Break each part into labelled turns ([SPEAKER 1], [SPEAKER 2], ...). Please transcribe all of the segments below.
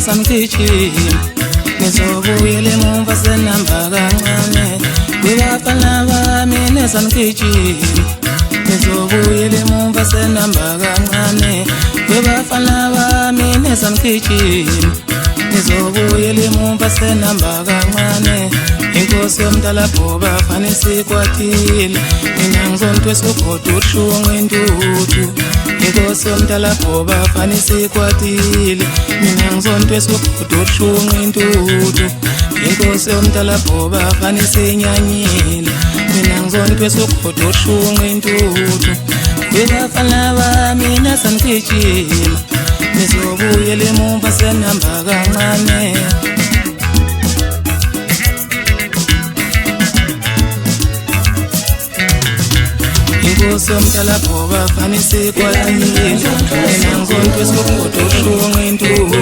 [SPEAKER 1] samgijima ngizobuyela emumva senihamba kancane kwebafana bami nesamgijima ngizobuyela emumva senihamba kancane kwebafana bami nesamgijima ngizobuyela emumva senihamba kancane inkosi yomdala bhoba fane sikwatile mina ngizontwesa ugodo ushunqa intuthu inkosi yomdala bhoba fane sikwatile mina ngizontwesa ugodo ushunqa intuthu inkosi yomdala bhoba fane sinyanyile mina ngizontwesa ugodo ushunqa intuthu kwebafana bami nesamgijima ngizobuyela emumva senihamba kancane inkosi yomdala bhoba fane sikwatile mina ngizontwesa ugodo ushunqa intuthu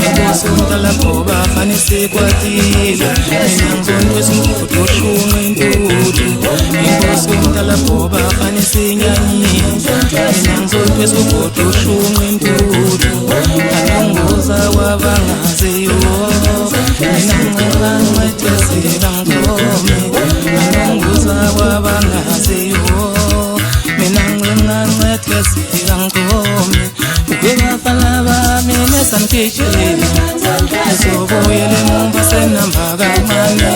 [SPEAKER 1] inkosi yomdala bhoba fane sikwatile mina ngizontwesa ugodo ushunqa intuthu inkosi yomdala bhoba fane sinyanyile mina ngizontwesa ugodo ushunqa intuthu anongoza wabangaziyo mina ngincela ngcethesela ngome anongoza wabangaziyo mina ngcethesela ngome kwebafana bami nesamgijima ngizobuyela emumva senihamba kancane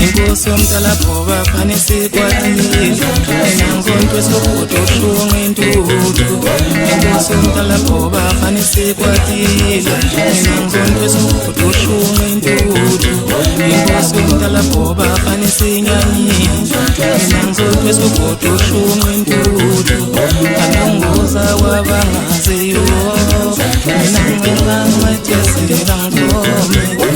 [SPEAKER 1] inkosi yomdala bhoba fane sikwatile mina ngizontwesa ugodo ushunqa intuthu inkosi yomdala bhoba fane sikwatile mina ngizontwesa ugodo ushunqa intuthu inkosi yomdala bhoba fane sinyanyile mina ngizontwesa ugodo ushunqa intuthu anongoza wabangaziyo mina ngincela ngcethesela ngome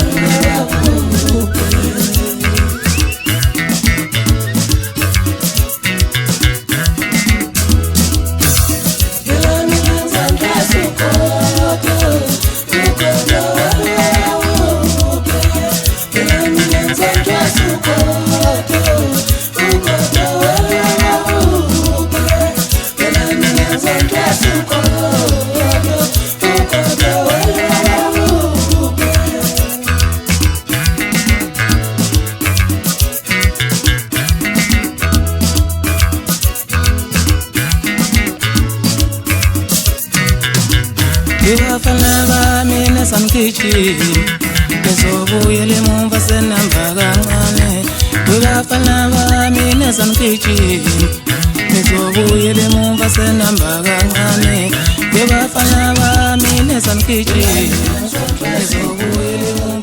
[SPEAKER 1] kwebafana bami nesamgijima ngizobuyela emumva senihamba kancane kwebafana bami nesamgijima ngizobuyela emumva senihamba kancane kwebafana bami nesamgijima ngizobuyela emumva